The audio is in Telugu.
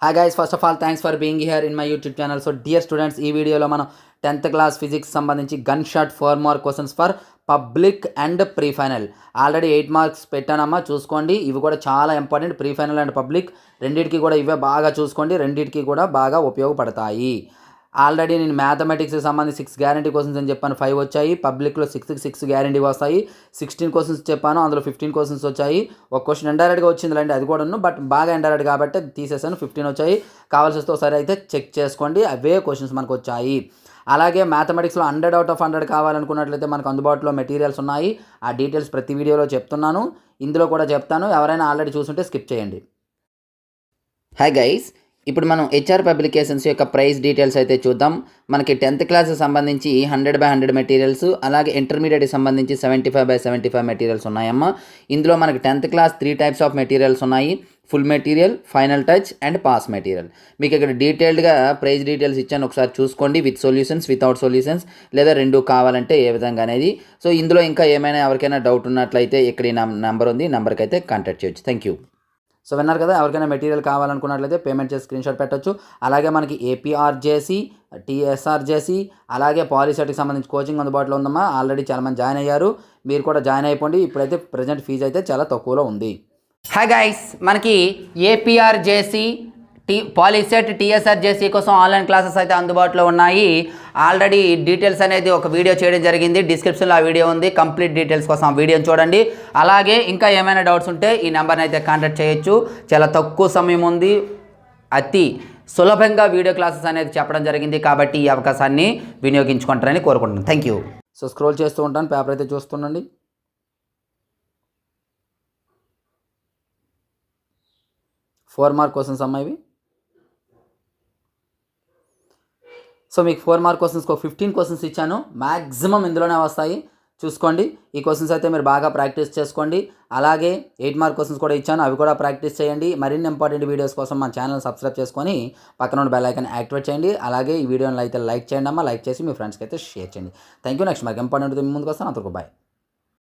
Hi guys, first of all thanks for being here in my YouTube channel. So dear students, ఈ వీడియోలో మనం 10th క్లాస్ ఫిజిక్స్ సంబంధించి gun shot 4 mark questions for public and pre final. Already 8 marks పెట్టానమ్మా, చూసుకోండి. ఇవి కూడా చాలా important. Pre final and public రెండింటికి కూడా ఇవే బాగా చూసుకోండి, రెండింటికి కూడా బాగా ఉపయోగపడతాయి. ఆల్రెడీ నేను మ్యాథమెటిక్స్కి సంబంధించి 6 గ్యారంటీ క్వశ్చన్స్ అని చెప్పాను, 5 వచ్చాయి. పబ్లిక్లో 6 గ్యారంటీ వస్తాయి. 16 క్వశ్చన్స్ చెప్పాను, అందులో 15 క్వశ్చన్స్ వచ్చాయి. ఒక క్వశ్చన్ ఇండైరెక్ట్గా వచ్చిందిలేండి, అది కూడా బట్ బాగా ఇండైరెక్ట్ కాబట్టి తీసేసాను. 15 వచ్చాయి. కావాల్సి వస్తే ఒకసారి అయితే చెక్ చేసుకోండి, అవే క్వశ్చన్స్ మనకు వచ్చాయి. అలాగే మ్యాథమెటిక్స్లో 100 out of 100 కావాలనుకున్నట్లయితే మనకు అందుబాటులో మెటీరియల్స్ ఉన్నాయి. ఆ డీటెయిల్స్ ప్రతి వీడియోలో చెప్తున్నాను, ఇందులో కూడా చెప్తాను. ఎవరైనా ఆల్రెడీ చూసుంటే స్కిప్ చేయండి. హాయ్ గైస్, ఇప్పుడు మనం హెచ్ఆర్ పబ్లికేషన్స్ యొక్క ప్రైస్ డీటెయిల్స్ అయితే చూద్దాం. మనకి 10th క్లాస్ సంబంధించి 100/100 మెటీరియల్స్, అలాగే ఇంటర్మీడియట్కి సంబంధించి 75/75 మెటీరియల్స్ ఉన్నాయమ్మా. ఇందులో మనకి 10th class 3 types of materials ఉన్నాయి: full material, final touch and pass material. మీకు ఇక్కడ డీటెయిల్డ్గా ప్రైస్ డీటెయిల్స్ ఇచ్చాను, ఒకసారి చూసుకోండి. విత్ సొల్యూషన్స్, వితౌట్ సొల్యూషన్స్, లేదా రెండు కావాలంటే ఏ విధంగా అనేది. సో ఇందులో ఇంకా ఏమైనా ఎవరికైనా డౌట్ ఉన్నట్లయితే ఇక్కడ ఈ నెంబర్ ఉంది, నెంబర్కి అయితే కాంటాక్ట్ చేయొచ్చు. Thank you. సో విన్నారు కదా, ఎవరికైనా మెటీరియల్ కావాలనుకున్నట్లయితే పేమెంట్ చేసి స్క్రీన్షాట్ పెట్టచ్చు. అలాగే మనకి ఏపీఆర్జేసీ, టీఎస్ఆర్జేసీ, అలాగే పాలిసెట్కి సంబంధించి కోచింగ్ అందుబాటులో ఉందమ్మా. ఆల్రెడీ చాలామంది జాయిన్ అయ్యారు, మీరు కూడా జాయిన్ అయిపోండి. ఇప్పుడైతే ప్రజెంట్ ఫీజు అయితే చాలా తక్కువలో ఉంది. హాయ్ గైస్, మనకి ఏపీఆర్జేసీ, పాలిసెట్, టీఎస్ఆర్జేసీ కోసం ఆన్లైన్ క్లాసెస్ అయితే అందుబాటులో ఉన్నాయి. ఆల్రెడీ డీటెయిల్స్ అనేది ఒక వీడియో చేయడం జరిగింది, డిస్క్రిప్షన్లో ఆ వీడియో ఉంది. కంప్లీట్ డీటెయిల్స్ కోసం ఆ వీడియోని చూడండి. అలాగే ఇంకా ఏమైనా డౌట్స్ ఉంటే ఈ నెంబర్ని అయితే కాంటాక్ట్ చేయొచ్చు. చాలా తక్కువ సమయం ఉంది, అతి సులభంగా వీడియో క్లాసెస్ అనేది చెప్పడం జరిగింది. కాబట్టి ఈ అవకాశాన్ని వినియోగించుకుంటారని కోరుకుంటున్నాను. Thank you. సో స్క్రోల్ చేస్తూ ఉంటాను, పేపర్ అయితే చూస్తుండండి. 4 మార్క్ క్వశ్చన్స్ అమ్మా ఇవి. సో మీకు 4 మార్క్ క్వశ్చన్స్కి 15 క్వశ్చన్స్ ఇచ్చాను, మ్యాక్సిమం ఇందులోనే వస్తాయి. చూసుకోండి, ఈ క్వశ్చన్స్ అయితే మీరు బాగా ప్రాక్టీస్ చేసుకోండి. అలాగే 8 మార్క్ క్వశ్చన్స్ కూడా ఇచ్చాను, అవి కూడా ప్రాక్టీస్ చేయండి. మరిన్ని ఇంపార్టెంట్ వీడియోస్ కోసం మన ఛానల్ సబ్స్క్రైబ్ చేసుకొని పక్కన ఉన్న బెల్ ఐకాన్ యాక్టివేట్ చేయండి. అలాగే ఈ వీడియోని అయితే లైక్ చేయండి అమ్మా, లైక్ చేసి మీ ఫ్రెండ్స్కి అయితే షేర్ చేయండి. Thank you. నెక్స్ట్ మనకి ఇంపార్టెంట్ ముందుకు వస్తాను. అంతకు బాయ్.